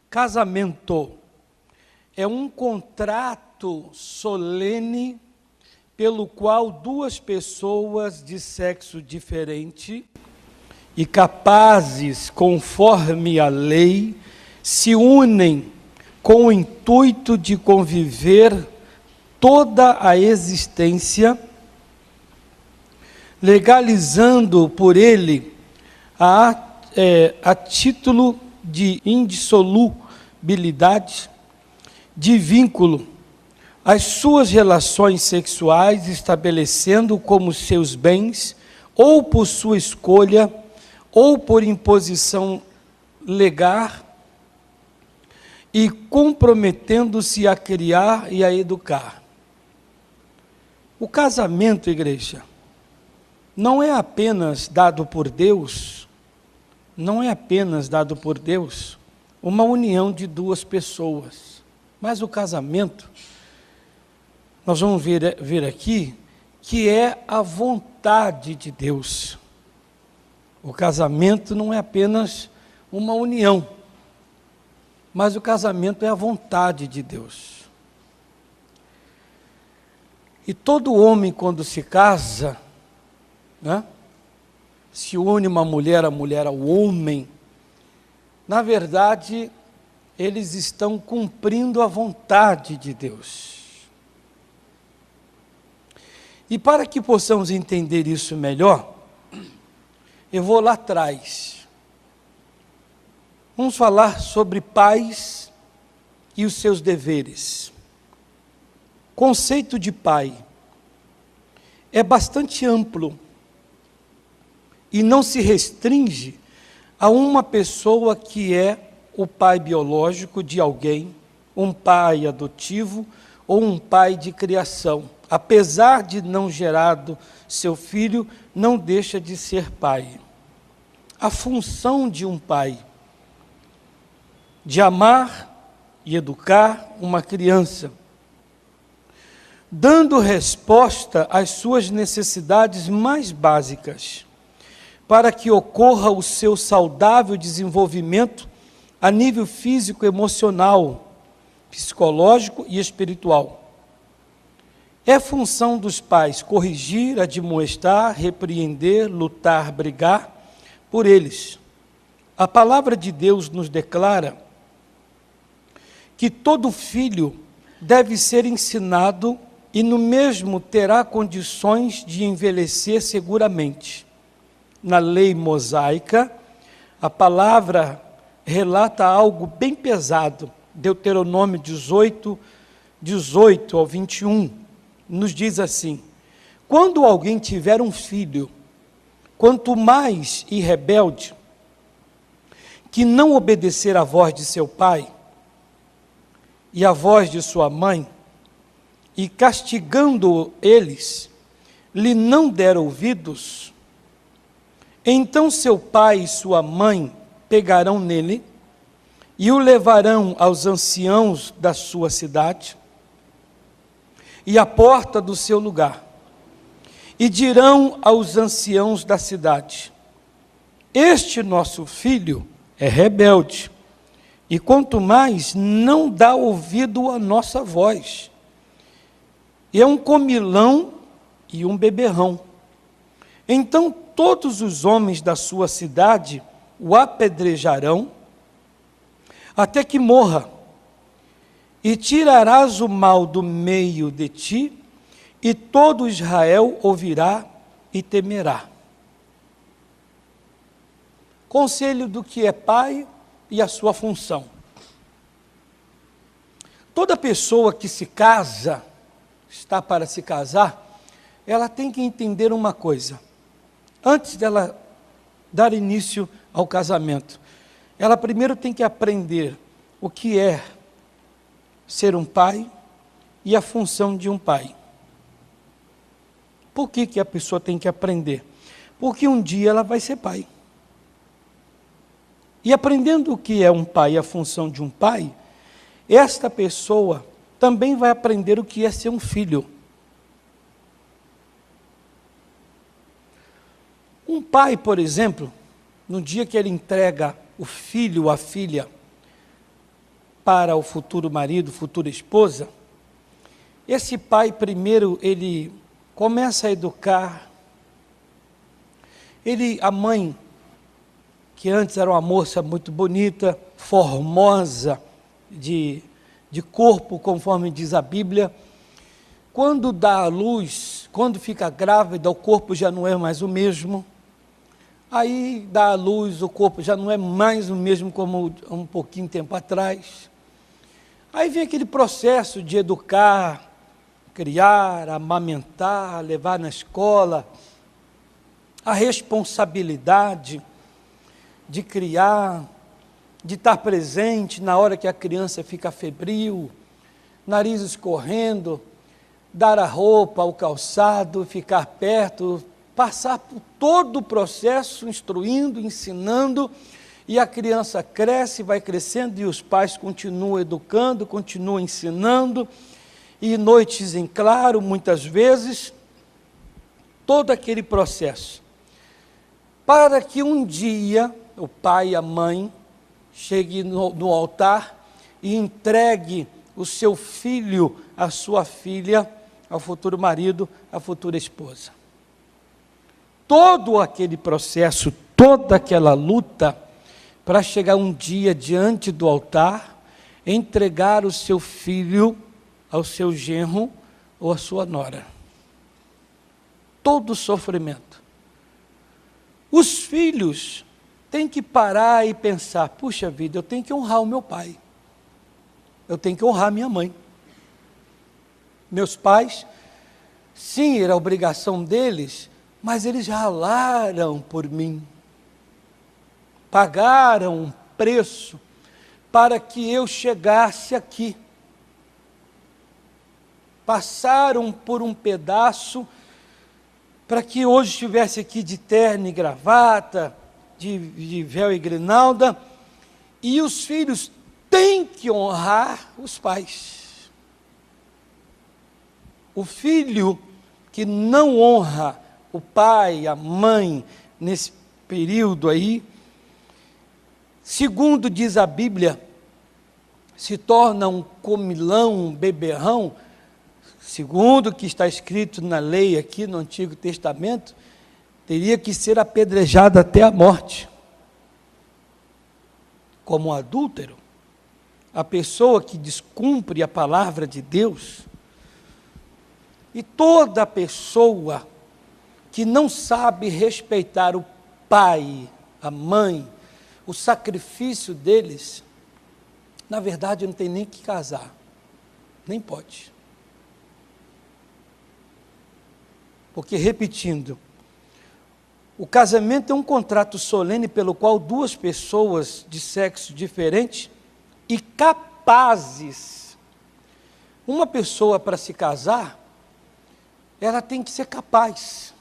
Casamento é um contrato solene pelo qual duas pessoas de sexo diferente e capazes, conforme a lei, se unem com o intuito de conviver toda a existência, legalizando por ele a título de indissolubilidade de vínculo as suas relações sexuais, estabelecendo como seus bens, ou por sua escolha, ou por imposição legal, e comprometendo-se a criar e a educar. O casamento, igreja, não é apenas dado por Deus, uma união de duas pessoas, mas o casamento, nós vamos ver aqui, que é a vontade de Deus. O casamento não é apenas uma união, mas o casamento é a vontade de Deus. E todo homem, quando se casa, se une uma mulher, a mulher ao homem, na verdade, eles estão cumprindo a vontade de Deus. E para que possamos entender isso melhor, eu vou lá atrás. Vamos falar sobre pais e os seus deveres. Conceito de pai é bastante amplo e não se restringe a uma pessoa que é o pai biológico de alguém, um pai adotivo ou um pai de criação. Apesar de não gerado seu filho, não deixa de ser pai. A função de um pai, de amar e educar uma criança, dando resposta às suas necessidades mais básicas, para que ocorra o seu saudável desenvolvimento a nível físico, emocional, psicológico e espiritual. É função dos pais corrigir, admoestar, repreender, lutar, brigar por eles. A palavra de Deus nos declara que todo filho deve ser ensinado e no mesmo terá condições de envelhecer seguramente. Na lei mosaica, a palavra relata algo bem pesado. Deuteronômio 18 ao 21. Nos diz assim: quando alguém tiver um filho, quanto mais e rebelde, que não obedecer à voz de seu pai e à voz de sua mãe, e castigando eles, lhe não der ouvidos, então seu pai e sua mãe pegarão nele e o levarão aos anciãos da sua cidade e à porta do seu lugar, e dirão aos anciãos da cidade: este nosso filho é rebelde, e quanto mais não dá ouvido à nossa voz, e é um comilão e um beberrão. Então todos os homens da sua cidade o apedrejarão, até que morra. E tirarás o mal do meio de ti, e todo Israel ouvirá e temerá. Conselho do que é pai e a sua função. Toda pessoa que se casa, está para se casar, ela tem que entender uma coisa. Antes dela dar início ao casamento, ela primeiro tem que aprender o que é ser um pai e a função de um pai. Por que a pessoa tem que aprender? Porque um dia ela vai ser pai. E aprendendo o que é um pai e a função de um pai, esta pessoa também vai aprender o que é ser um filho. Um pai, por exemplo, no dia que ele entrega o filho ou a filha para o futuro marido, futura esposa, esse pai primeiro ele começa a educar, a mãe, que antes era uma moça muito bonita, formosa, de corpo, conforme diz a Bíblia, quando dá à luz, quando fica grávida, o corpo já não é mais o mesmo. Aí dá à luz, o corpo já não é mais o mesmo como um pouquinho tempo atrás. Aí vem aquele processo de educar, criar, amamentar, levar na escola, a responsabilidade de criar, de estar presente na hora que a criança fica febril, nariz escorrendo, dar a roupa, o calçado, ficar perto, passar por todo o processo, instruindo, ensinando, e a criança cresce, vai crescendo, e os pais continuam educando, continuam ensinando, e noites em claro, muitas vezes, todo aquele processo, para que um dia o pai e a mãe chegue no altar e entregue o seu filho, a sua filha, ao futuro marido, à futura esposa. Todo aquele processo, toda aquela luta, para chegar um dia diante do altar, entregar o seu filho ao seu genro ou à sua nora. Todo o sofrimento. Os filhos têm que parar e pensar, puxa vida, eu tenho que honrar o meu pai, eu tenho que honrar minha mãe. Meus pais, sim, era a obrigação deles, mas eles ralaram por mim, pagaram um preço para que eu chegasse aqui, passaram por um pedaço para que hoje estivesse aqui de terno e gravata, de véu e grinalda, e os filhos têm que honrar os pais. O filho que não honra o pai, a mãe, nesse período aí, segundo diz a Bíblia, se torna um comilão, um beberrão, segundo o que está escrito na lei aqui no Antigo Testamento, teria que ser apedrejado até a morte. Como um adúltero, a pessoa que descumpre a palavra de Deus, e toda pessoa que não sabe respeitar o pai, a mãe, o sacrifício deles, na verdade não tem nem que casar, nem pode. Porque, repetindo, o casamento é um contrato solene pelo qual duas pessoas de sexo diferente e capazes, uma pessoa para se casar, ela tem que ser capaz.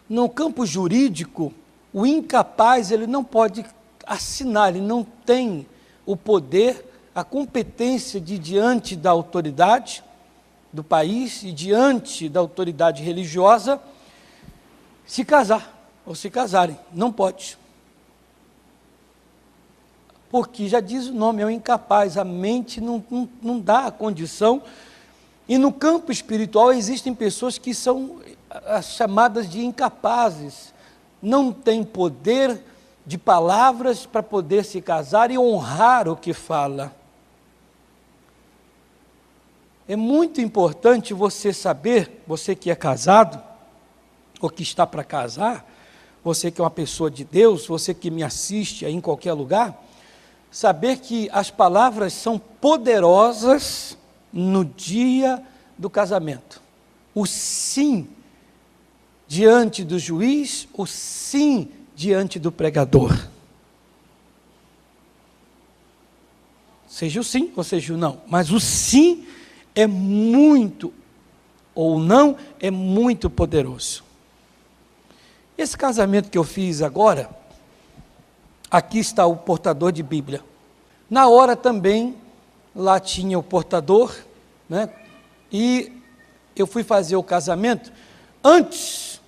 No campo jurídico, o incapaz, ele não pode assinar, ele não tem o poder, a competência de, diante da autoridade do país e diante da autoridade religiosa, se casar ou se casarem. Não pode. Porque já diz o nome, é o incapaz, a mente não dá a condição. E no campo espiritual existem pessoas que são as chamadas de incapazes, não têm poder de palavras para poder se casar e honrar o que fala. É muito importante você saber, você que é casado, ou que está para casar, você que é uma pessoa de Deus, você que me assiste aí em qualquer lugar, saber que as palavras são poderosas no dia do casamento. O sim diante do juiz, o sim diante do pregador. Seja o sim ou seja o não, mas o sim é muito, ou não, é muito poderoso. Esse casamento que eu fiz agora, aqui está o portador de Bíblia. Na hora também, lá tinha o portador, né? E eu fui fazer o casamento. Antes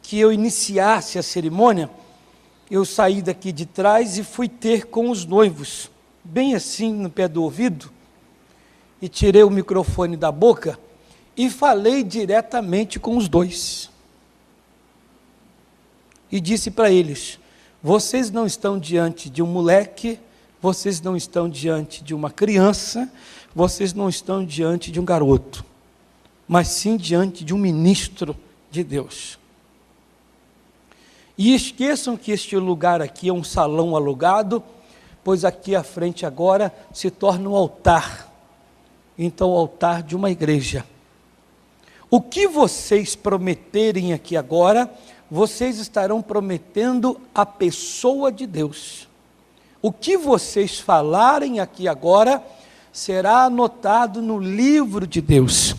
que eu iniciasse a cerimônia, eu saí daqui de trás e fui ter com os noivos, bem assim no pé do ouvido, e tirei o microfone da boca e falei diretamente com os dois. E disse para eles: vocês não estão diante de um moleque, vocês não estão diante de uma criança, vocês não estão diante de um garoto, mas sim diante de um ministro de Deus. E esqueçam que este lugar aqui é um salão alugado, pois aqui à frente agora se torna um altar. Então, o altar de uma igreja. O que vocês prometerem aqui agora, vocês estarão prometendo a pessoa de Deus. O que vocês falarem aqui agora, será anotado no livro de Deus.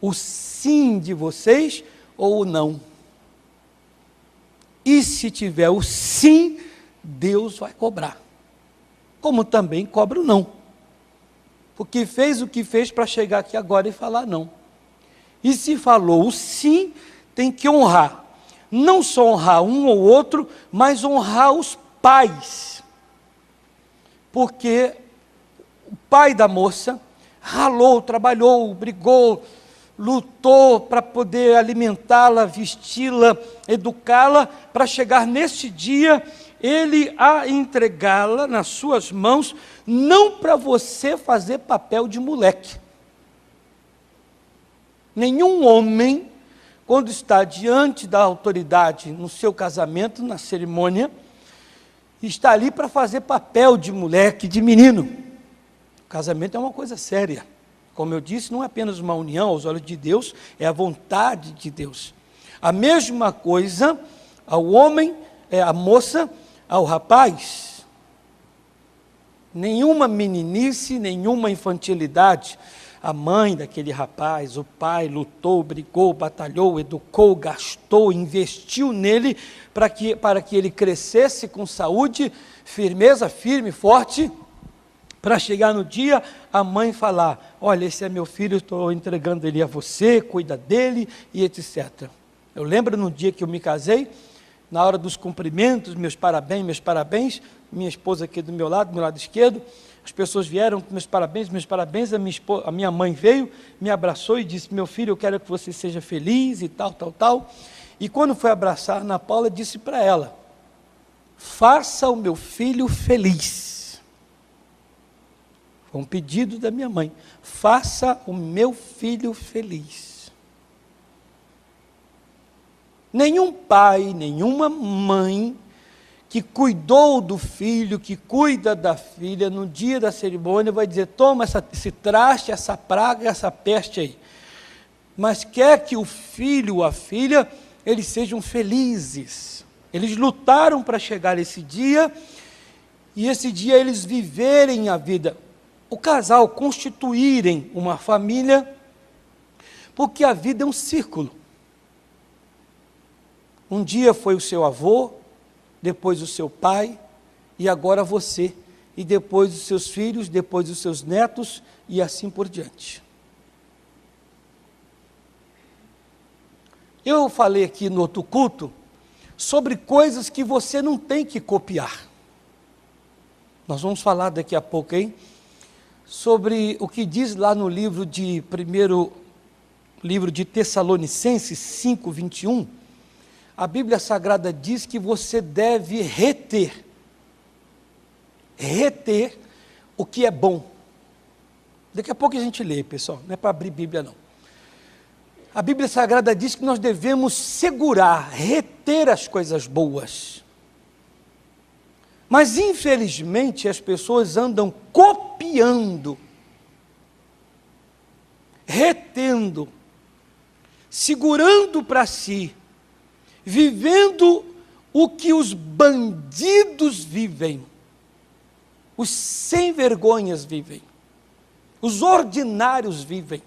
O sim de vocês ou o não. E se tiver o sim, Deus vai cobrar. Como também cobra o não. Porque fez o que fez para chegar aqui agora e falar não. E se falou o sim, tem que honrar. Não só honrar um ou outro, mas honrar os pais. Porque o pai da moça ralou, trabalhou, brigou, lutou para poder alimentá-la, vesti-la, educá-la, para chegar neste dia, ele a entregá-la nas suas mãos, não para você fazer papel de moleque. Nenhum homem, quando está diante da autoridade no seu casamento, na cerimônia, está ali para fazer papel de moleque, de menino. O casamento é uma coisa séria. Como eu disse, não é apenas uma união aos olhos de Deus, é a vontade de Deus. A mesma coisa ao homem, à moça, ao rapaz. Nenhuma meninice, nenhuma infantilidade. A mãe daquele rapaz, o pai lutou, brigou, batalhou, educou, gastou, investiu nele para que ele crescesse com saúde, firmeza, firme, forte, para chegar no dia, a mãe falar: olha, esse é meu filho, estou entregando ele a você, cuida dele, e etc. Eu lembro no dia que eu me casei, na hora dos cumprimentos, meus parabéns, minha esposa aqui do meu lado esquerdo, as pessoas vieram com meus parabéns, a minha mãe veio, me abraçou e disse: meu filho, eu quero que você seja feliz e tal. E quando foi abraçar Ana Paula, disse para ela: faça o meu filho feliz. Foi um pedido da minha mãe: faça o meu filho feliz. Nenhum pai, nenhuma mãe que cuidou do filho, que cuida da filha, no dia da cerimônia vai dizer: toma esse traste, essa praga, essa peste aí. Mas quer que o filho ou a filha, eles sejam felizes. Eles lutaram para chegar esse dia, e esse dia eles viverem a vida. O casal constituírem uma família, porque a vida é um círculo. Um dia foi o seu avô, depois o seu pai, e agora você, e depois os seus filhos, depois os seus netos, e assim por diante. Eu falei aqui no outro culto sobre coisas que você não tem que copiar. Nós vamos falar daqui a pouco, hein? Sobre o que diz lá no primeiro livro de Tessalonicenses 5:21, a Bíblia Sagrada diz que você deve reter o que é bom. Daqui a pouco a gente lê, pessoal, não é para abrir Bíblia não. A Bíblia Sagrada diz que nós devemos segurar, reter as coisas boas. Mas, infelizmente, as pessoas andam copiando, retendo, segurando para si, vivendo o que os bandidos vivem, os sem vergonhas vivem, os ordinários vivem.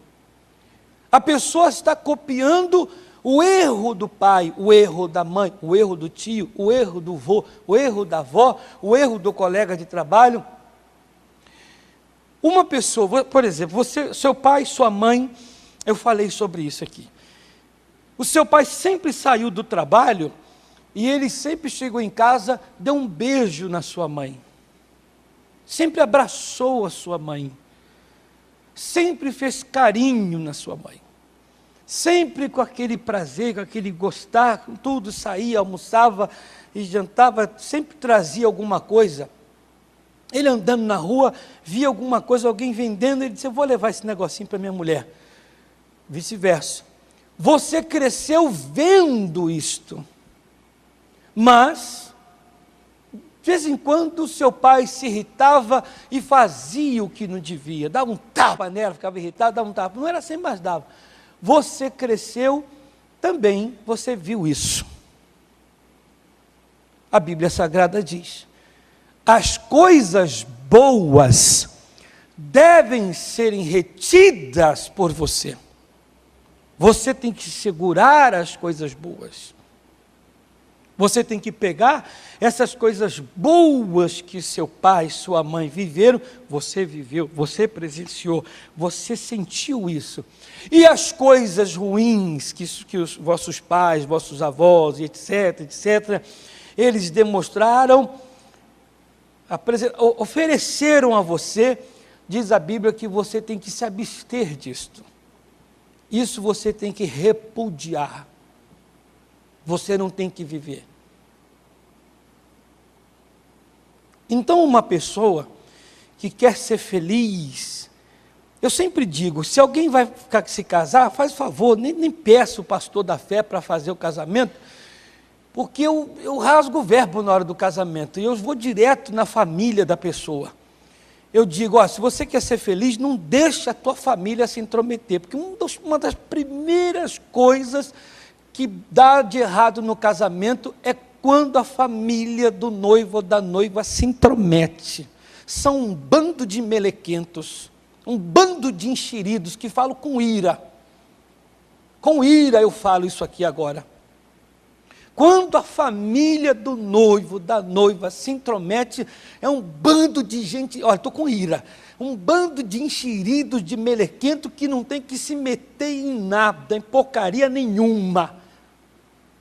A pessoa está copiando o erro do pai, o erro da mãe, o erro do tio, o erro do vô, o erro da avó, o erro do colega de trabalho. Uma pessoa, por exemplo, seu pai, sua mãe, eu falei sobre isso aqui. O seu pai sempre saiu do trabalho e ele sempre chegou em casa, deu um beijo na sua mãe. sempre abraçou a sua mãe, sempre fez carinho na sua mãe, sempre com aquele prazer, com aquele gostar, com tudo, saía, almoçava e jantava, sempre trazia alguma coisa. Ele andando na rua, via alguma coisa, alguém vendendo, ele disse, eu vou levar esse negocinho para minha mulher. Vice-versa. Você cresceu vendo isto, mas, de vez em quando, seu pai se irritava e fazia o que não devia, dava um tapa nela, ficava irritado, dava um tapa, não era assim, mas dava. Você cresceu também, você viu isso. A Bíblia Sagrada diz, as coisas boas devem serem retidas por você. Você tem que segurar as coisas boas. Você tem que pegar essas coisas boas que seu pai, sua mãe viveram, você viveu, você presenciou, você sentiu isso. E as coisas ruins que os vossos pais, vossos avós, etc., eles demonstraram, ofereceram a você, diz a Bíblia que você tem que se abster disto. Isso você tem que repudiar. Você não tem que viver. Então, uma pessoa que quer ser feliz, eu sempre digo, se alguém vai se casar, faz favor, nem peça o pastor da fé para fazer o casamento, porque eu rasgo o verbo na hora do casamento, e eu vou direto na família da pessoa. Eu digo, se você quer ser feliz, não deixe a tua família se intrometer, porque uma das primeiras coisas que dá de errado no casamento é quando a família do noivo ou da noiva se intromete. São um bando de melequentos, um bando de enxeridos que falam com ira. Com ira eu falo isso aqui agora. Quando a família do noivo, da noiva se intromete, é um bando de gente, olha, estou com ira, um bando de enxeridos, de melequento que não tem que se meter em nada, em porcaria nenhuma.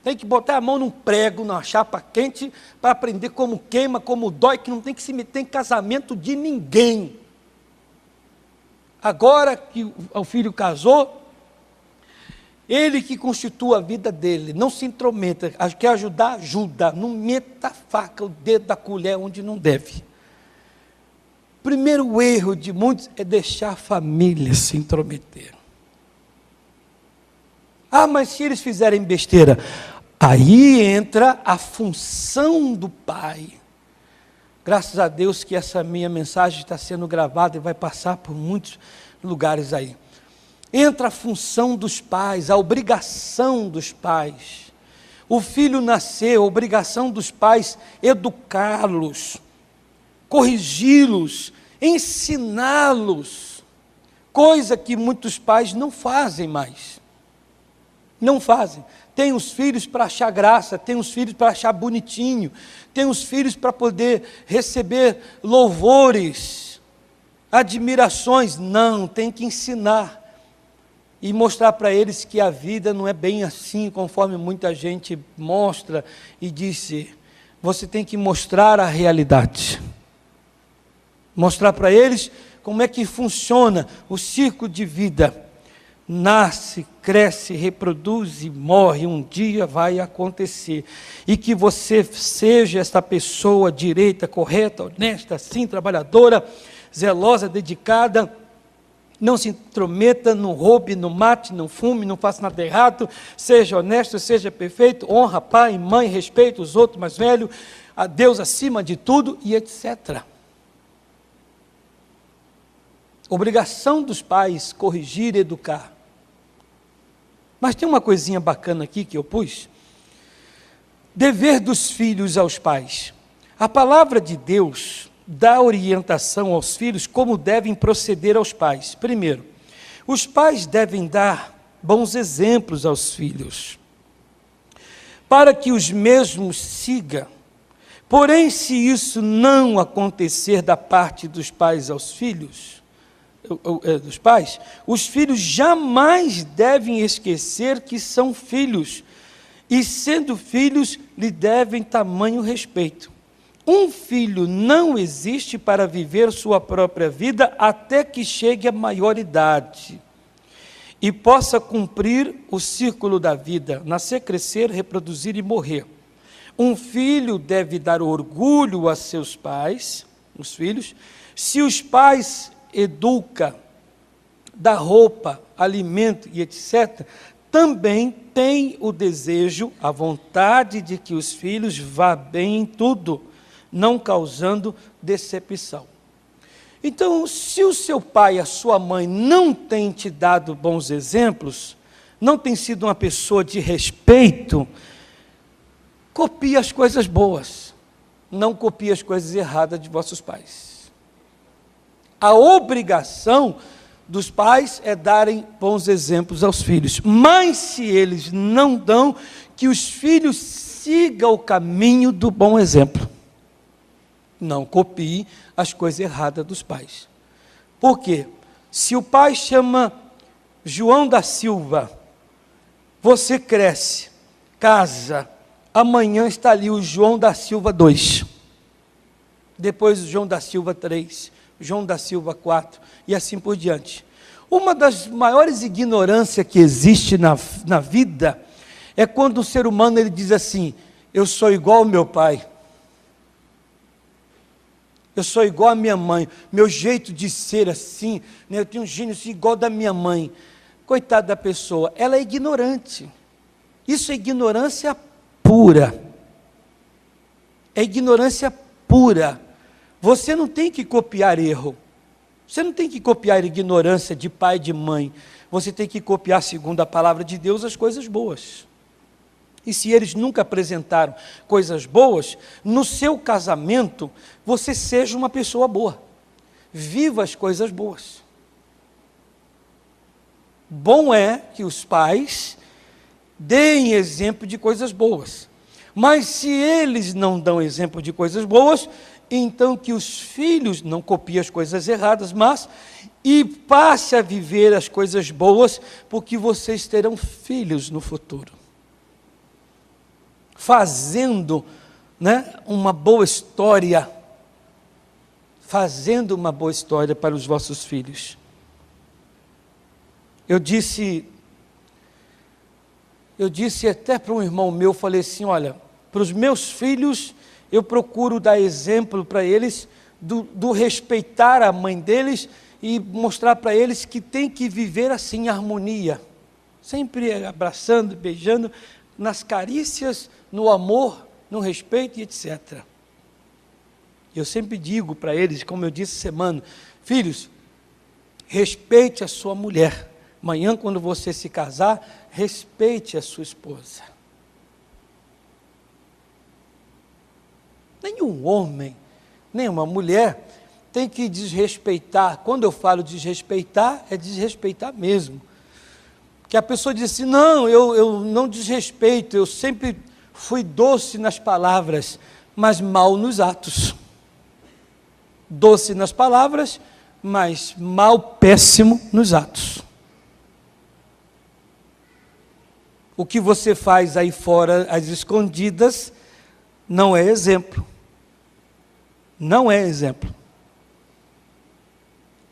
Tem que botar a mão num prego, numa chapa quente, para aprender como queima, como dói, que não tem que se meter em casamento de ninguém. Agora que o filho casou, ele que constitua a vida dele, não se intrometa, quer ajudar, ajuda, não meta a faca, o dedo da colher onde não deve. Primeiro erro de muitos é deixar a família se intrometer. Mas se eles fizerem besteira, aí entra a função do pai. Graças a Deus que essa minha mensagem está sendo gravada e vai passar por muitos lugares aí. Entra a função dos pais, a obrigação dos pais. O filho nasceu, a obrigação dos pais educá-los, corrigi-los, ensiná-los, coisa que muitos pais não fazem mais. Não fazem. Tem os filhos para achar graça, tem os filhos para achar bonitinho, tem os filhos para poder receber louvores, admirações. Não, tem que ensinar. E mostrar para eles que a vida não é bem assim, conforme muita gente mostra e disse. Você tem que mostrar a realidade. Mostrar para eles como é que funciona o ciclo de vida. Nasce, cresce, reproduz e morre, um dia vai acontecer. E que você seja esta pessoa direita, correta, honesta, assim, trabalhadora, zelosa, dedicada. Não se intrometa, não roube, não mate, não fume, não faça nada errado, seja honesto, seja perfeito, honra pai e mãe, respeita os outros mais velhos, a Deus acima de tudo e etc. Obrigação dos pais, corrigir e educar. Mas tem uma coisinha bacana aqui que eu pus. Dever dos filhos aos pais. A palavra de Deus dá orientação aos filhos como devem proceder aos pais. Primeiro, os pais devem dar bons exemplos aos filhos, para que os mesmos sigam. Porém, se isso não acontecer da parte dos pais aos filhos, os filhos jamais devem esquecer que são filhos, e sendo filhos, lhe devem tamanho respeito. um filho não existe para viver sua própria vida até que chegue à maioridade e possa cumprir o círculo da vida, nascer, crescer, reproduzir e morrer. Um filho deve dar orgulho a seus pais, os filhos, se os pais educam, dá roupa, alimento e etc., também tem o desejo, a vontade de que os filhos vá bem em tudo, não causando decepção. Então, se o seu pai e a sua mãe não têm te dado bons exemplos, não tem sido uma pessoa de respeito, copie as coisas boas, não copie as coisas erradas de vossos pais. A obrigação dos pais é darem bons exemplos aos filhos, mas se eles não dão, que os filhos sigam o caminho do bom exemplo. Não copie as coisas erradas dos pais. Por quê? Se o pai chama João da Silva, você cresce, casa, amanhã está ali o João da Silva 2, depois o João da Silva 3, João da Silva 4, e assim por diante. Uma das maiores ignorâncias que existe na vida é quando o ser humano ele diz assim: eu sou igual ao meu pai, eu sou igual à minha mãe, meu jeito de ser assim, né, eu tenho um gênio assim, igual da minha mãe. Coitada da pessoa, ela é ignorante. Isso é ignorância pura. É ignorância pura. Você não tem que copiar erro. Você não tem que copiar ignorância de pai e de mãe. Você tem que copiar, segundo a palavra de Deus, as coisas boas. E se eles nunca apresentaram coisas boas, no seu casamento, você seja uma pessoa boa. Viva as coisas boas. Bom é que os pais deem exemplo de coisas boas. Mas se eles não dão exemplo de coisas boas, então que os filhos não copiem as coisas erradas, mas e passe a viver as coisas boas, porque vocês terão filhos no futuro. Fazendo, né, uma boa história, fazendo uma boa história para os vossos filhos. Eu disse até para um irmão meu, falei assim, olha, para os meus filhos, eu procuro dar exemplo para eles do respeitar a mãe deles e mostrar para eles que tem que viver assim, em harmonia, sempre abraçando, beijando, nas carícias, no amor, no respeito e etc. Eu sempre digo para eles, como eu disse semana, filhos, respeite a sua mulher. Amanhã, quando você se casar, respeite a sua esposa. Nenhum homem, nenhuma mulher tem que desrespeitar. Quando eu falo desrespeitar, é desrespeitar mesmo. Que a pessoa diz assim, não, eu não desrespeito, eu sempre fui doce nas palavras, mas mal nos atos. Doce nas palavras, mas mal, péssimo nos atos. O que você faz aí fora, às escondidas, não é exemplo. Não é exemplo.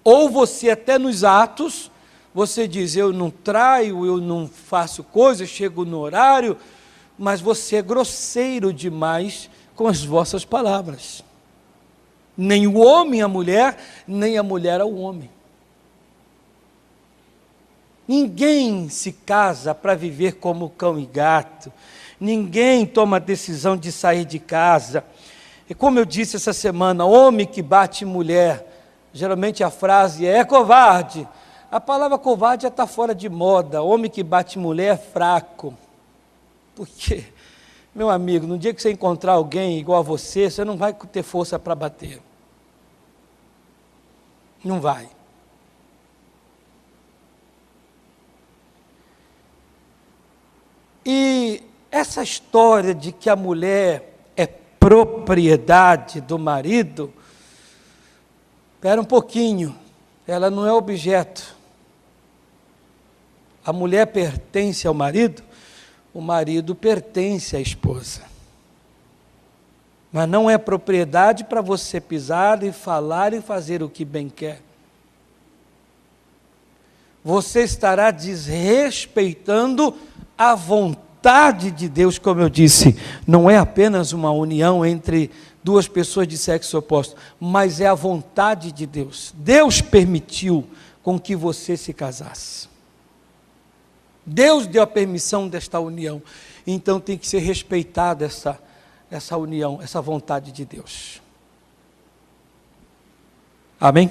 Ou você até nos atos, você diz, eu não traio, eu não faço coisas, chego no horário, mas você é grosseiro demais com as vossas palavras. Nem o homem a mulher, nem a mulher ao homem. Ninguém se casa para viver como cão e gato. Ninguém toma a decisão de sair de casa. E como eu disse essa semana, homem que bate mulher, geralmente a frase é covarde. A palavra covarde já está fora de moda. Homem que bate mulher é fraco. Porque, meu amigo, no dia que você encontrar alguém igual a você, você não vai ter força para bater. Não vai. E essa história de que a mulher é propriedade do marido, espera um pouquinho, ela não é objeto. A mulher pertence ao marido, o marido pertence à esposa. mas não é propriedade para você pisar e falar e fazer o que bem quer. Você estará desrespeitando a vontade de Deus, como eu disse. Não é apenas uma união entre duas pessoas de sexo oposto, mas é a vontade de Deus. Deus permitiu com que você se casasse. Deus deu a permissão desta união. Então tem que ser respeitada essa união, essa vontade de Deus. Amém?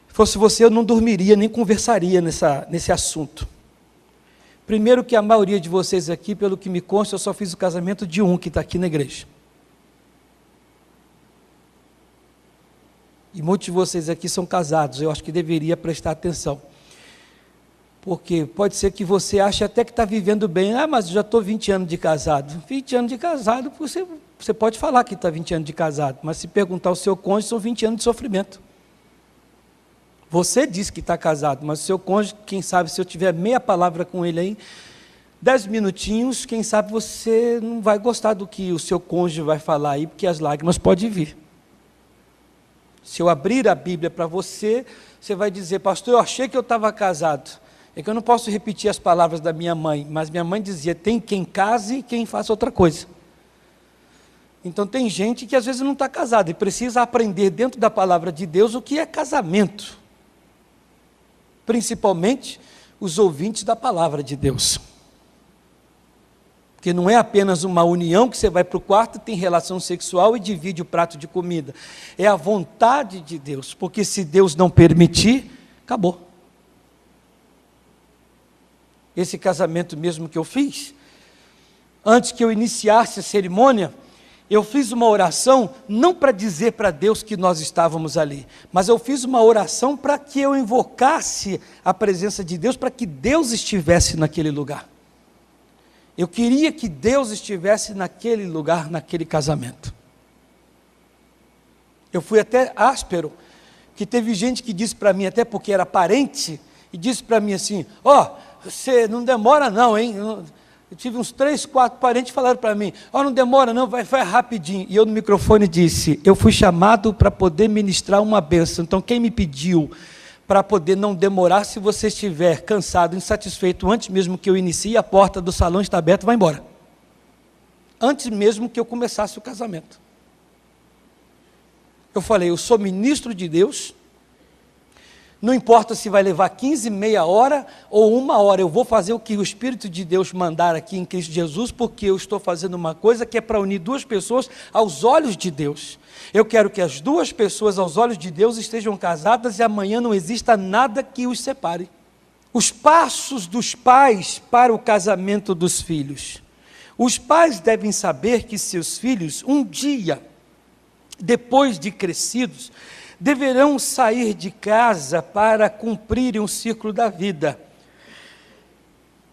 Se fosse você, eu não dormiria, nem conversaria nesse assunto. Primeiro que a maioria de vocês aqui, pelo que me consta, eu só fiz o casamento de um que está aqui na igreja. E muitos de vocês aqui são casados, eu acho que deveria prestar atenção. Porque pode ser que você ache até que está vivendo bem. Ah, mas eu já estou 20 anos de casado. 20 anos de casado, você pode falar que está 20 anos de casado, mas se perguntar ao seu cônjuge, são 20 anos de sofrimento. Você diz que está casado, mas o seu cônjuge, quem sabe, se eu tiver meia palavra com ele aí, 10 minutinhos, quem sabe você não vai gostar do que o seu cônjuge vai falar aí, porque as lágrimas podem vir. Se eu abrir a Bíblia para você, você vai dizer, pastor, eu achei que eu estava casado. É que eu não posso repetir as palavras da minha mãe, mas minha mãe dizia, tem quem case e quem faça outra coisa. Então tem gente que às vezes não está casada e precisa aprender dentro da palavra de Deus o que é casamento. Principalmente os ouvintes da palavra de Deus. Porque não é apenas uma união que você vai para o quarto, tem relação sexual e divide o prato de comida. É a vontade de Deus, porque se Deus não permitir, acabou. Esse casamento mesmo que eu fiz, antes que eu iniciasse a cerimônia, eu fiz uma oração, não para dizer para Deus que nós estávamos ali, mas eu fiz uma oração para que eu invocasse a presença de Deus, para que Deus estivesse naquele lugar. Eu queria que Deus estivesse naquele lugar, naquele casamento. Eu fui até áspero, que teve gente que disse para mim, até porque era parente, e disse para mim assim, você não demora não, hein? Eu tive uns 3, 4 parentes que falaram para mim, não demora não, vai rapidinho. E eu no microfone disse, eu fui chamado para poder ministrar uma bênção, então quem me pediu para poder não demorar, se você estiver cansado, insatisfeito, antes mesmo que eu inicie, a porta do salão está aberta, vai embora. Antes mesmo que eu começasse o casamento. Eu falei, eu sou ministro de Deus, não importa se vai levar 15, meia hora ou 1 hora, eu vou fazer o que o Espírito de Deus mandar aqui em Cristo Jesus, porque eu estou fazendo uma coisa que é para unir duas pessoas aos olhos de Deus. Eu quero que as duas pessoas aos olhos de Deus estejam casadas e amanhã não exista nada que os separe. Os passos dos pais para o casamento dos filhos. Os pais devem saber que seus filhos, um dia, depois de crescidos, deverão sair de casa para cumprirem o ciclo da vida,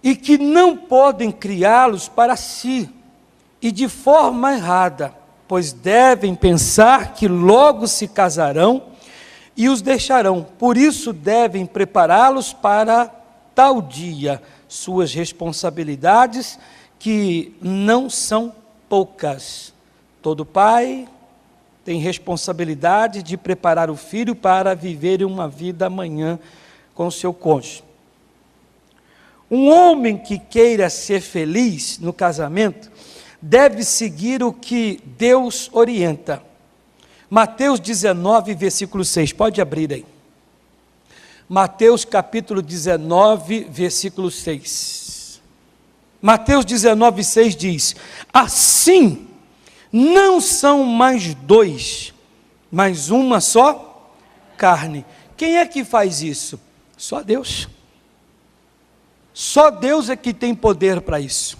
e que não podem criá-los para si, e de forma errada, pois devem pensar que logo se casarão e os deixarão, por isso devem prepará-los para tal dia, suas responsabilidades, que não são poucas. Todo pai tem responsabilidade de preparar o filho para viver uma vida amanhã com o seu cônjuge. Um homem que queira ser feliz no casamento, deve seguir o que Deus orienta. Mateus 19, versículo 6, pode abrir aí. Mateus capítulo 19, versículo 6. Mateus 19, 6 diz, assim, não são mais 2, mas uma só carne. Quem é que faz isso? Só Deus. Só Deus é que tem poder para isso.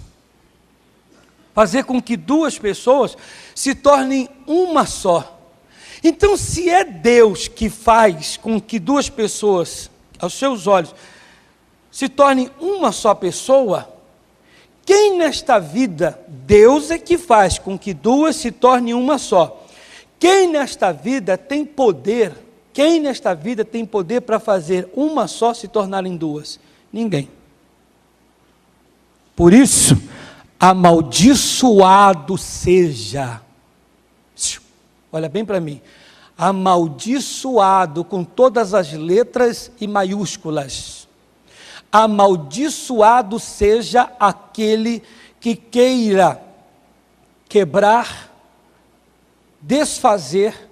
Fazer com que duas pessoas se tornem uma só. Então, se é Deus que faz com que duas pessoas, aos seus olhos, se tornem uma só pessoa, quem nesta vida, Deus é que faz com que duas se tornem uma só. Quem nesta vida tem poder, para fazer uma só se tornarem duas? Ninguém. Por isso, Amaldiçoado seja. Olha bem para mim. Amaldiçoado com todas as letras e maiúsculas. Amaldiçoado seja aquele que queira quebrar, desfazer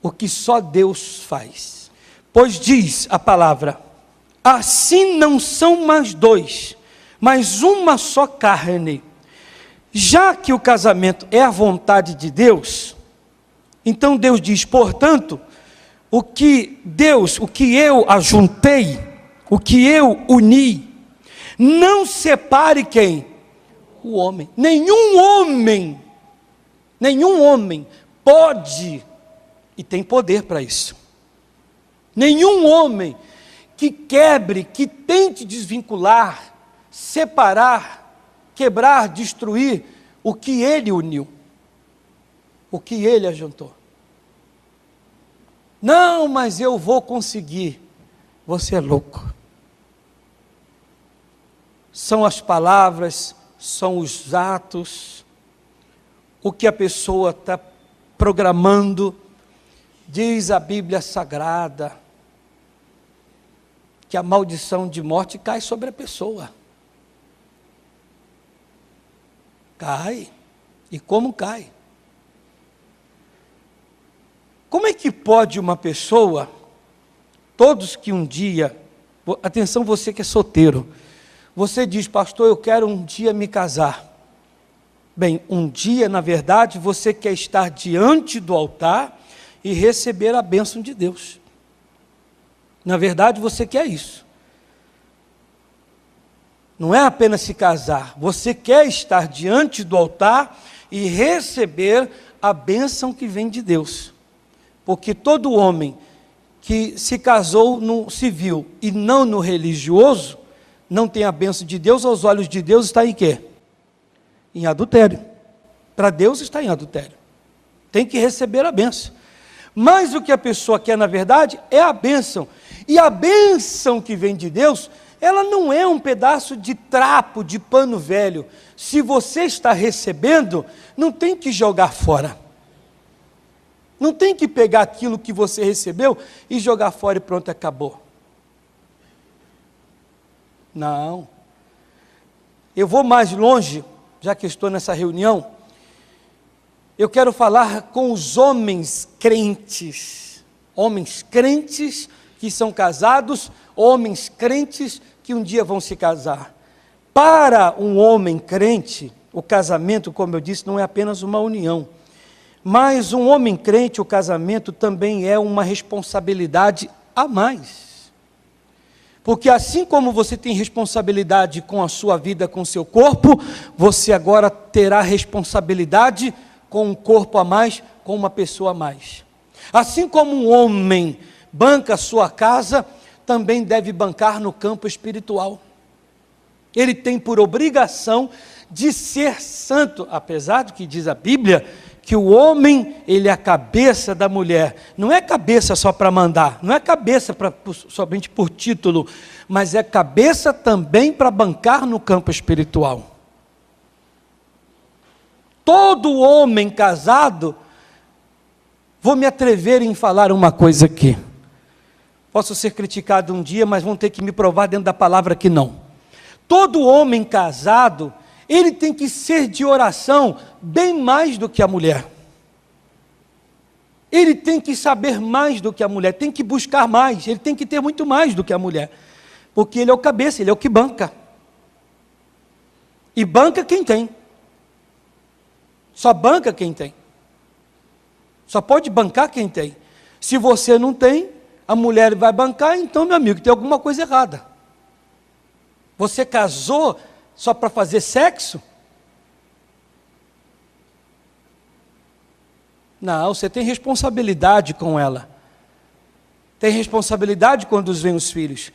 o que só Deus faz. Pois diz a palavra: assim não são mais dois, mas uma só carne. Já que o casamento é a vontade de Deus, então Deus diz, portanto, o que eu ajuntei, o que eu uni, não separe quem? O homem. Nenhum homem pode e tem poder para isso. Nenhum homem que quebre, que tente desvincular, separar, quebrar, destruir o que ele uniu, o que ele ajuntou. Não, mas eu vou conseguir. Você é louco. São as palavras, são os atos, o que a pessoa está programando. Diz a Bíblia Sagrada que a maldição de morte cai sobre a pessoa. Cai. E como cai? Como é que pode uma pessoa, todos que um dia, atenção você que é solteiro, você diz, pastor, eu quero um dia me casar. Bem, um dia, na verdade, você quer estar diante do altar e receber a bênção de Deus. Na verdade, você quer isso. Não é apenas se casar, você quer estar diante do altar e receber a bênção que vem de Deus. Porque todo homem que se casou no civil e não no religioso, não tem a bênção de Deus, aos olhos de Deus está em quê? Em adultério. Para Deus está em adultério. Tem que receber a bênção. Mas o que a pessoa quer, na verdade, é a bênção. E a bênção que vem de Deus, ela não é um pedaço de trapo, de pano velho. Se você está recebendo, não tem que jogar fora. Não tem que pegar aquilo que você recebeu e jogar fora e pronto, acabou. Não. Eu vou mais longe, já que estou nessa reunião. Eu quero falar com os homens crentes que são casados, homens crentes que um dia vão se casar. Para um homem crente, o casamento, como eu disse, não é apenas uma união, mas um homem crente, o casamento também é uma responsabilidade a mais. Porque assim como você tem responsabilidade com a sua vida, com o seu corpo, você agora terá responsabilidade com um corpo a mais, com uma pessoa a mais. Assim como um homem banca a sua casa, também deve bancar no campo espiritual. Ele tem por obrigação de ser santo, apesar do que diz a Bíblia, que o homem, ele é a cabeça da mulher. Não é cabeça só para mandar, não é cabeça somente por título, mas é cabeça também para bancar no campo espiritual. Todo homem casado, vou me atrever em falar uma coisa aqui. Posso ser criticado um dia, mas vão ter que me provar dentro da palavra que não. Todo homem casado, ele tem que ser de oração bem mais do que a mulher. Ele tem que saber mais do que a mulher, tem que buscar mais, ele tem que ter muito mais do que a mulher. Porque ele é o cabeça, ele é o que banca. E banca quem tem. Só banca quem tem. Só pode bancar quem tem. Se você não tem, a mulher vai bancar, então, meu amigo, tem alguma coisa errada. Você casou só para fazer sexo? Não, você tem responsabilidade com ela. Tem responsabilidade quando vêm os filhos.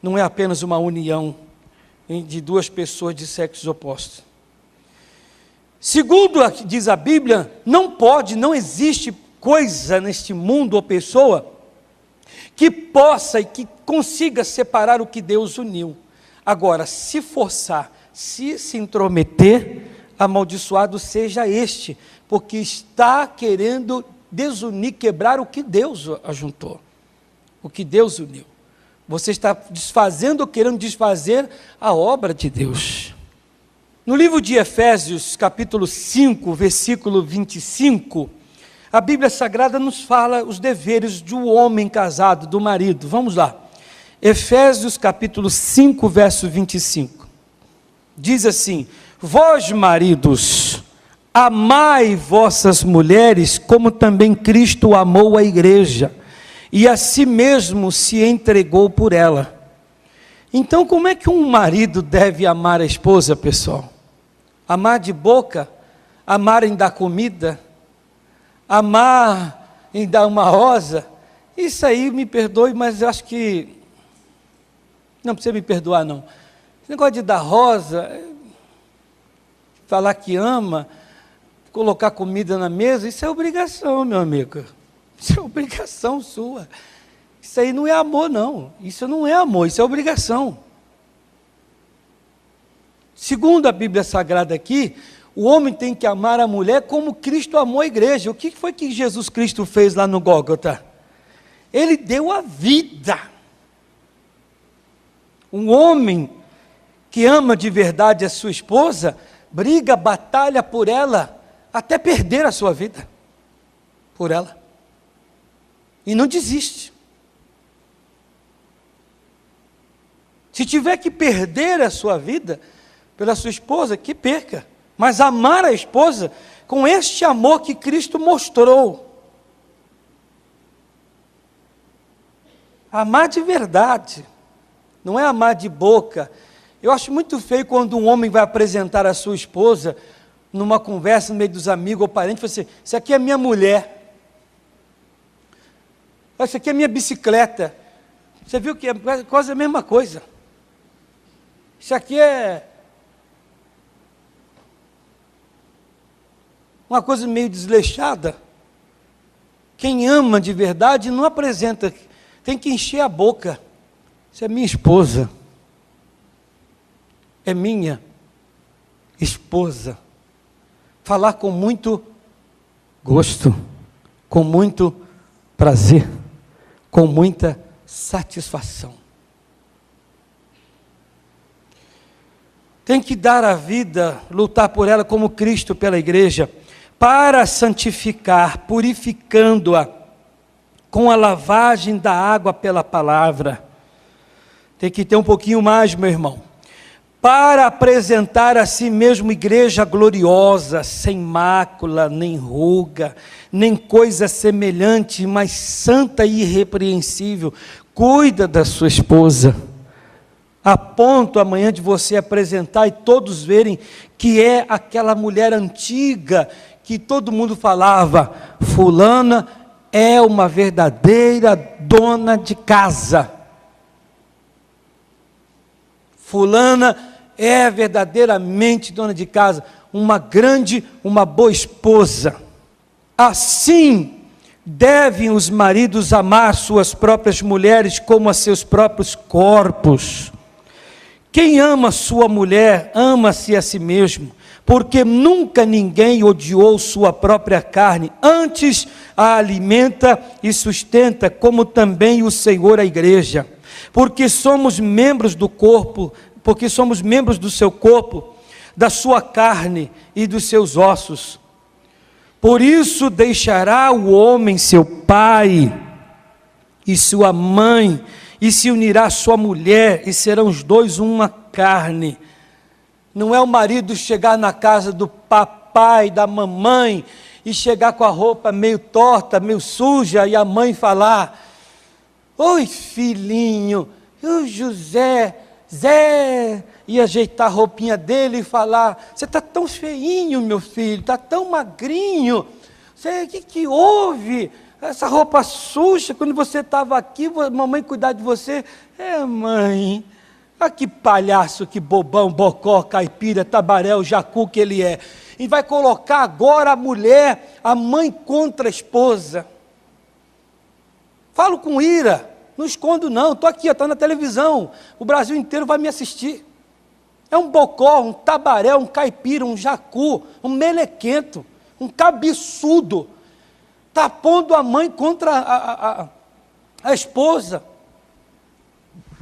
Não é apenas uma união de duas pessoas de sexos opostos. Segundo diz a Bíblia, não existe coisa neste mundo ou pessoa que possa e que consiga separar o que Deus uniu. Agora, se forçar, se intrometer, amaldiçoado seja este, porque está querendo desunir, quebrar o que Deus ajuntou, o que Deus uniu. Você está desfazendo ou querendo desfazer a obra de Deus. No livro de Efésios, capítulo 5, versículo 25, a Bíblia Sagrada nos fala os deveres do homem casado, do marido. Vamos lá. Efésios, capítulo 5, verso 25. Diz assim: vós, maridos, amai vossas mulheres, como também Cristo amou a igreja, e a si mesmo se entregou por ela. Então, como é que um marido deve amar a esposa, pessoal? Amar de boca? Amar em dar comida? Amar em dar uma rosa? Isso aí, me perdoe, mas eu acho que não precisa me perdoar, não. Esse negócio de dar rosa, falar que ama, colocar comida na mesa, isso é obrigação, meu amigo. Isso é obrigação sua. Isso aí não é amor, não. Isso não é amor, isso é obrigação. Segundo a Bíblia Sagrada aqui, o homem tem que amar a mulher como Cristo amou a igreja. O que foi que Jesus Cristo fez lá no Gólgota? Ele deu a vida. Um homem que ama de verdade a sua esposa, briga, batalha por ela, até perder a sua vida por ela. E não desiste. Se tiver que perder a sua vida pela sua esposa, que perca. Mas amar a esposa com este amor que Cristo mostrou. Amar de verdade. Não é amar de boca. Eu acho muito feio quando um homem vai apresentar a sua esposa numa conversa no meio dos amigos ou parentes, e fala assim: isso aqui é minha mulher. Isso aqui é minha bicicleta. Você viu que é quase a mesma coisa. Isso aqui é uma coisa meio desleixada. Quem ama de verdade não apresenta, tem que encher a boca. Isso é minha esposa. É minha esposa. Falar com muito gosto, com muito prazer, com muita satisfação. Tem que dar a vida, lutar por ela como Cristo pela igreja, para santificar, purificando-a com a lavagem da água pela palavra. Tem que ter um pouquinho mais, meu irmão. Para apresentar a si mesmo igreja gloriosa, sem mácula, nem ruga, nem coisa semelhante, mas santa e irrepreensível. Cuida da sua esposa, a ponto amanhã de você apresentar e todos verem que é aquela mulher antiga, que todo mundo falava: fulana é uma verdadeira dona de casa. Fulana é verdadeiramente dona de casa, uma boa esposa. Assim devem os maridos amar suas próprias mulheres como a seus próprios corpos. Quem ama sua mulher, ama-se a si mesmo, porque nunca ninguém odiou sua própria carne, antes a alimenta e sustenta, como também o Senhor a igreja, porque somos membros do seu corpo, da sua carne e dos seus ossos. Por isso deixará o homem seu pai e sua mãe, e se unirá à sua mulher, e serão os dois uma carne. Não é o marido chegar na casa do papai, da mamãe, e chegar com a roupa meio torta, meio suja, e a mãe falar: oi filhinho, o José, Zé, e ajeitar a roupinha dele e falar: você está tão feinho, meu filho, está tão magrinho, o que houve? Essa roupa suja, quando você estava aqui, mamãe cuidar de você. Mãe, que palhaço, que bobão, bocó, caipira, tabaréu, jacu que ele é. E vai colocar agora a mulher, a mãe contra a esposa. Falo com ira, não escondo não, estou aqui, está na televisão, o Brasil inteiro vai me assistir. É um bocó, um tabaré, um caipira, um jacu, um melequento, um cabeçudo. Está pondo a mãe contra a esposa.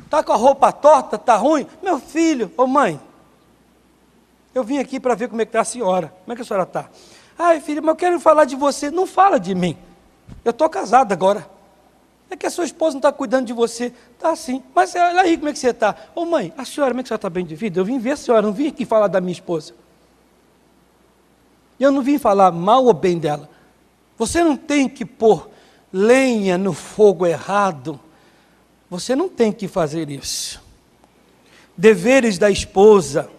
Está com a roupa torta, está ruim. Meu filho, ô mãe, eu vim aqui para ver como é que está a senhora. Como é que a senhora está? Ai, filho, mas eu quero falar de você. Não fala de mim. Eu estou casado agora. É que a sua esposa não está cuidando de você. Está assim. Mas olha aí como é que você está. Ô mãe, a senhora, como é que a senhora está bem de vida? Eu vim ver a senhora, não vim aqui falar da minha esposa. Eu não vim falar mal ou bem dela. Você não tem que pôr lenha no fogo errado. Você não tem que fazer isso. Deveres da esposa,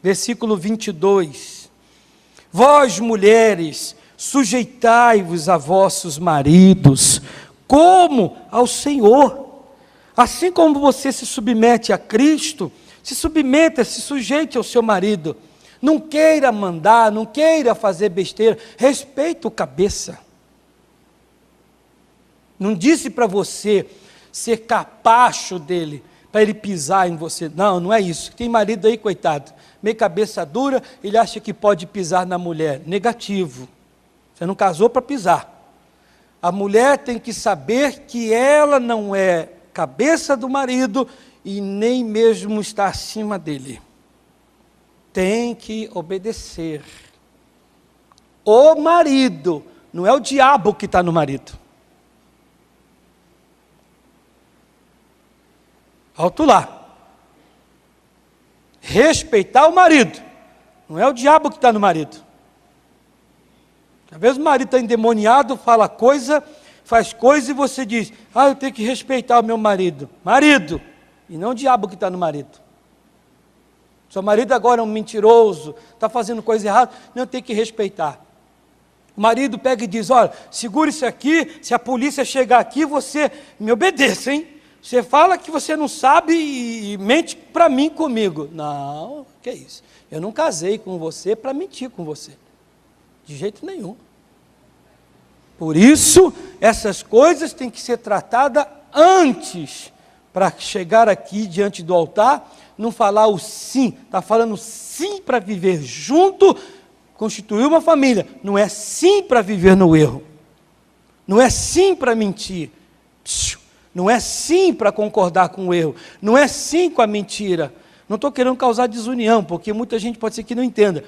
versículo 22. Vós, mulheres, sujeitai-vos a vossos maridos, como ao Senhor. Assim como você se submete a Cristo, se submeta, se sujeite ao seu marido. Não queira mandar, não queira fazer besteira, respeita o cabeça. Não disse para você ser capacho dele, para ele pisar em você. Não, não é isso. Tem marido aí, coitado, meio cabeça dura, ele acha que pode pisar na mulher. Negativo. Você não casou para pisar. A mulher tem que saber que ela não é cabeça do marido e nem mesmo está acima dele. Tem que obedecer. O marido, não é o diabo que está no marido. Alto lá. Respeitar o marido. Não é o diabo que está no marido. Às vezes o marido está endemoniado, fala coisa, faz coisa e você diz, eu tenho que respeitar o meu marido. Marido. E não o diabo que está no marido. Seu marido agora é um mentiroso, está fazendo coisa errada, não, tem que respeitar. O marido pega e diz, olha, segura isso aqui, se a polícia chegar aqui, você me obedeça, hein? Você fala que você não sabe e mente para mim comigo. Não, que é isso? Eu não casei com você para mentir com você. De jeito nenhum. Por isso, essas coisas têm que ser tratadas antes, para chegar aqui diante do altar, não falar o sim, está falando sim para viver junto, constituir uma família, não é sim para viver no erro, não é sim para mentir, não é sim para concordar com o erro, não é sim com a mentira. Não estou querendo causar desunião, porque muita gente pode ser que não entenda,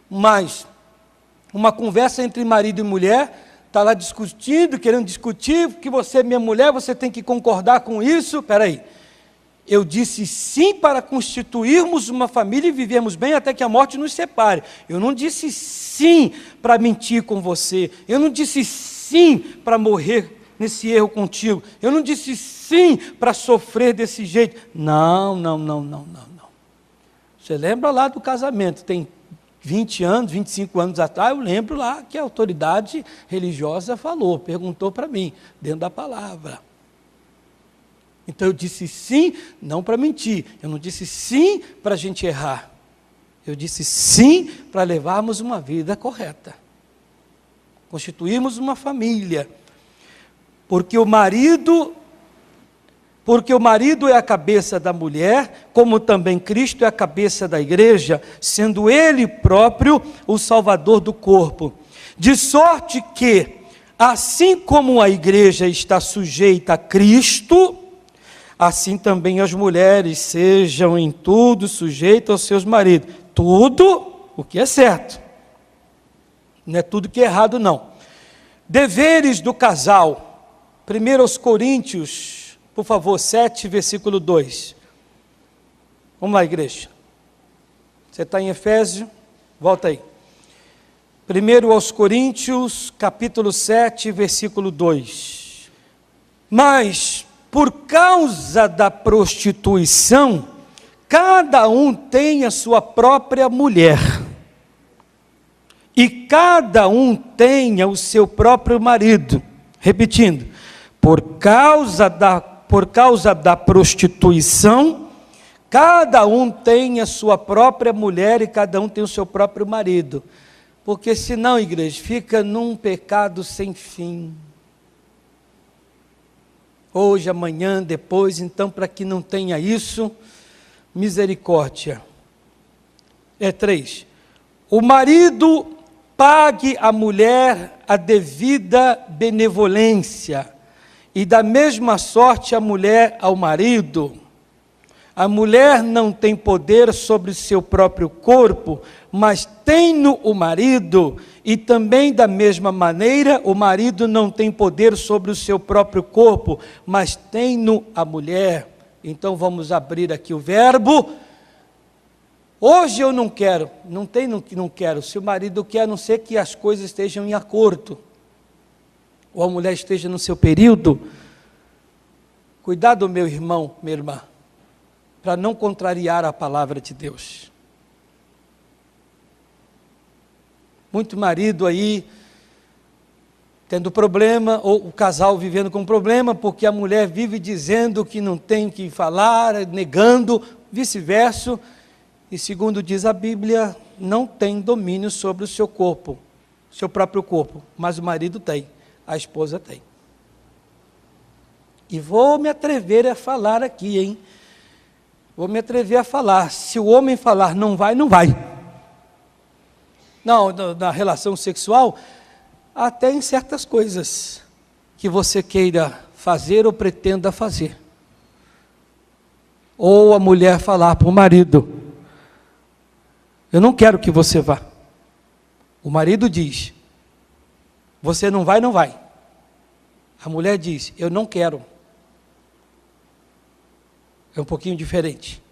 mas uma conversa entre marido e mulher, está lá discutindo, querendo discutir, que você é minha mulher, você tem que concordar com isso. Espera aí, eu disse sim para constituirmos uma família e vivermos bem até que a morte nos separe. Eu não disse sim para mentir com você, eu não disse sim para morrer nesse erro contigo, eu não disse sim para sofrer desse jeito. Não. Você lembra lá do casamento, tem 20 anos, 25 anos atrás, eu lembro lá que a autoridade religiosa falou, perguntou para mim, dentro da palavra. Então eu disse sim, não para mentir, eu não disse sim para a gente errar, eu disse sim para levarmos uma vida correta, constituirmos uma família, porque o marido é a cabeça da mulher, como também Cristo é a cabeça da igreja, sendo Ele próprio o Salvador do corpo. De sorte que, assim como a igreja está sujeita a Cristo, assim também as mulheres sejam em tudo sujeitas aos seus maridos. Tudo o que é certo. Não é tudo que é errado, não. Deveres do casal. 1 aos Coríntios, por favor, 7, versículo 2. Vamos lá, igreja. Você está em Efésio? Volta aí. 1 aos Coríntios, capítulo 7, versículo 2. Mas, por causa da prostituição, cada um tem a sua própria mulher, e cada um tenha o seu próprio marido. Repetindo, por causa da prostituição, cada um tem a sua própria mulher e cada um tem o seu próprio marido. Porque senão, igreja, fica num pecado sem fim. Hoje, amanhã, depois, então, para que não tenha isso, misericórdia. 3. O marido pague à mulher a devida benevolência, e da mesma sorte a mulher ao marido. A mulher não tem poder sobre seu próprio corpo, mas tem-no o marido, e também da mesma maneira o marido não tem poder sobre o seu próprio corpo, mas tem-no a mulher. Então vamos abrir aqui o verbo. Hoje eu não quero, não quero, se o marido quer, a não ser que as coisas estejam em acordo, ou a mulher esteja no seu período. Cuidado, meu irmão, minha irmã, para não contrariar a palavra de Deus. Muito marido aí tendo problema, ou o casal vivendo com problema, porque a mulher vive dizendo que não tem que falar, negando, vice-versa, e segundo diz a Bíblia, não tem domínio sobre o seu corpo, seu próprio corpo, mas o marido tem, a esposa tem. E vou me atrever a falar aqui, hein? Vou me atrever a falar, se o homem falar não vai, não vai. Não, na relação sexual, até em certas coisas que você queira fazer ou pretenda fazer. Ou a mulher falar para o marido, eu não quero que você vá. O marido diz, você não vai, não vai. A mulher diz, eu não quero. É um pouquinho diferente.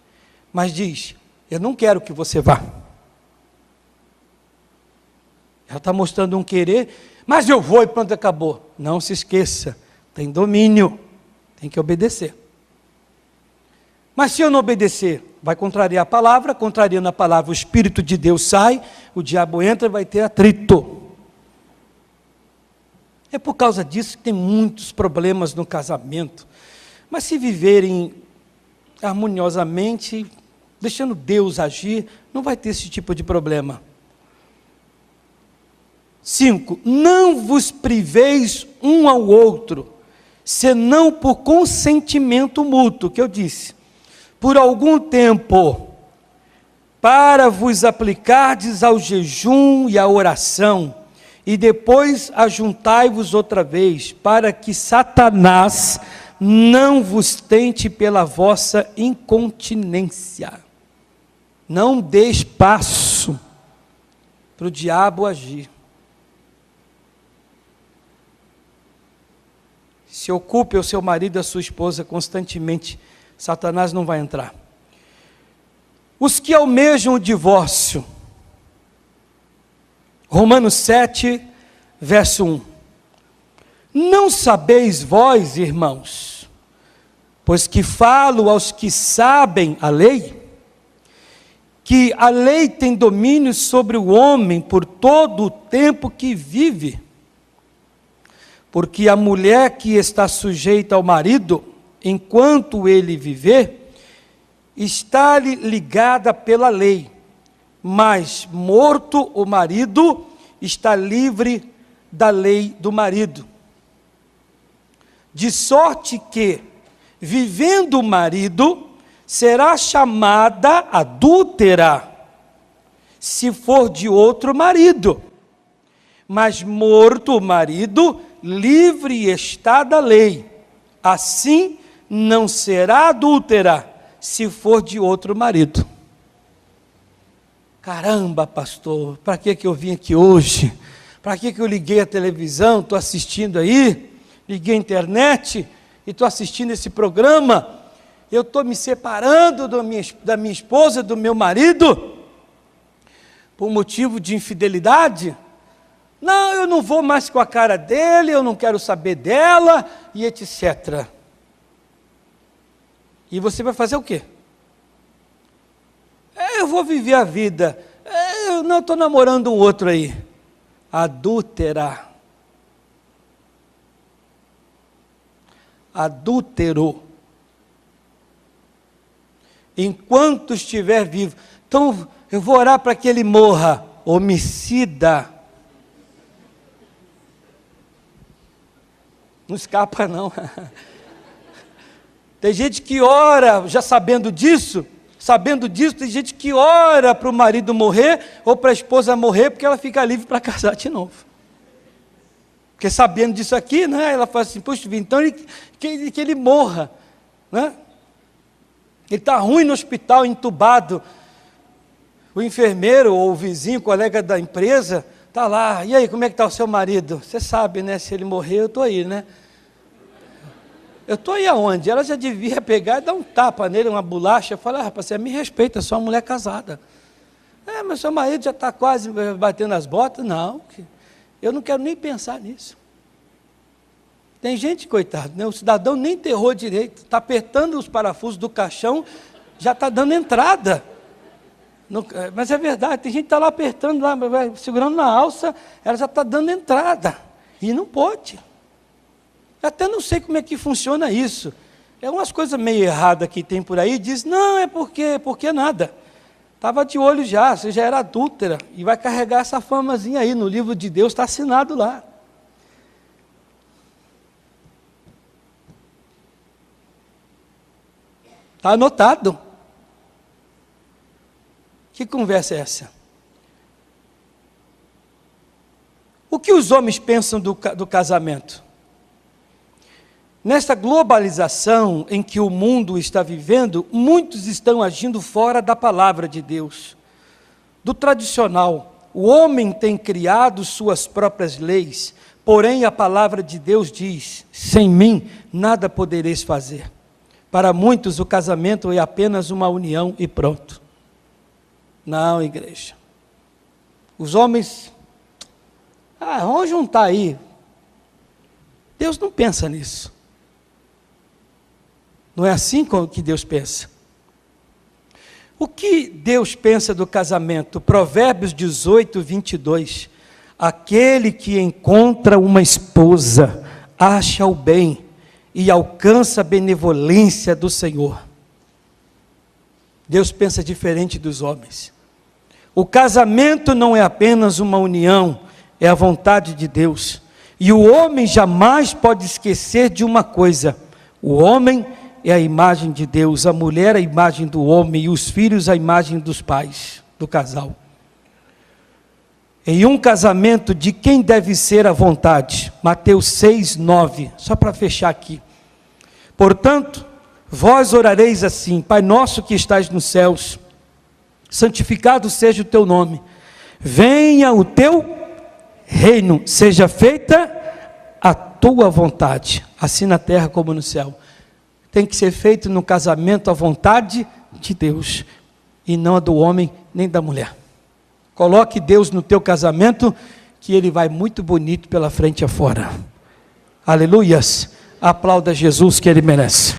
Mas diz, eu não quero que você vá. Ela está mostrando um querer, mas eu vou e pronto, acabou. Não se esqueça, tem domínio, tem que obedecer. Mas se eu não obedecer, vai contrariar a palavra, contrariando a palavra, o Espírito de Deus sai, o diabo entra e vai ter atrito. É por causa disso que tem muitos problemas no casamento. Mas se viverem harmoniosamente, deixando Deus agir, não vai ter esse tipo de problema. 5. Não vos priveis um ao outro, senão por consentimento mútuo, que eu disse, por algum tempo, para vos aplicardes ao jejum e à oração, e depois ajuntai-vos outra vez, para que Satanás não vos tente pela vossa incontinência. Não dê espaço para o diabo agir. Se ocupe o seu marido e a sua esposa constantemente, Satanás não vai entrar. Os que almejam o divórcio, Romanos 7, verso 1. Não sabeis vós, irmãos, pois que falo aos que sabem a lei, que a lei tem domínio sobre o homem por todo o tempo que vive, porque a mulher que está sujeita ao marido, enquanto ele viver, está-lhe ligada pela lei, mas morto o marido, está livre da lei do marido. De sorte que, vivendo o marido, será chamada adúltera, se for de outro marido. Mas morto o marido, livre está da lei. Assim, não será adúltera, se for de outro marido. Caramba, pastor, para que eu vim aqui hoje? Para que eu liguei a televisão, estou assistindo aí, liguei a internet e estou assistindo esse programa? Eu estou me separando da minha esposa, do meu marido, por motivo de infidelidade? Não, eu não vou mais com a cara dele, eu não quero saber dela, e etc. E você vai fazer o quê? Eu vou viver a vida. Eu não estou namorando um outro aí. Adúltera. Adúltero. Enquanto estiver vivo. Então, eu vou orar para que ele morra. Homicida. Não escapa, não. Tem gente que ora, já sabendo disso, Sabendo disso, tem gente que ora para o marido morrer ou para a esposa morrer, porque ela fica livre para casar de novo. Porque sabendo disso aqui, né, ela fala assim, puxa, então que ele morra. Né? Ele está ruim no hospital, entubado. O enfermeiro ou o vizinho, colega da empresa, está lá. E aí, como é que está o seu marido? Você sabe, né? Se ele morrer, eu estou aí, né? Eu estou aí aonde? Ela já devia pegar e dar um tapa nele, uma bolacha. Falar, rapaz, você me respeita, sou uma mulher casada. Mas seu marido já está quase batendo as botas. Não, eu não quero nem pensar nisso. Tem gente, coitado, né? O cidadão nem enterrou direito, está apertando os parafusos do caixão, já está dando entrada. Mas é verdade, tem gente que está lá apertando, lá, segurando na alça, ela já está dando entrada. E não pode. Até não sei como é que funciona isso. É umas coisas meio erradas que tem por aí, diz, não, é porque nada. Estava de olho já, você já era adúltera, e vai carregar essa famazinha aí, no livro de Deus está assinado lá. Está anotado. Que conversa é essa? O que os homens pensam do casamento? Nesta globalização em que o mundo está vivendo, muitos estão agindo fora da palavra de Deus, do tradicional. O homem tem criado suas próprias leis, porém a palavra de Deus diz, sem mim nada podereis fazer. Para muitos o casamento é apenas uma união e pronto. Não, igreja. Os homens, vamos juntar aí. Deus não pensa nisso. Não é assim que Deus pensa. O que Deus pensa do casamento? Provérbios 18, 22. Aquele que encontra uma esposa, acha o bem e alcança a benevolência do Senhor. Deus pensa diferente dos homens. O casamento não é apenas uma união, é a vontade de Deus. E o homem jamais pode esquecer de uma coisa: o homem é a imagem de Deus, a mulher é a imagem do homem e os filhos a imagem dos pais, do casal. Em um casamento, de quem deve ser a vontade? Mateus 6, 9, só para fechar aqui. Portanto, vós orareis assim: Pai nosso que estais nos céus, santificado seja o teu nome, venha o teu reino, seja feita a tua vontade, assim na terra como no céu. Tem que ser feito no casamento a vontade de Deus, e não a do homem nem da mulher. Coloque Deus no teu casamento, que ele vai muito bonito pela frente afora. Aleluias, aplauda Jesus que ele merece.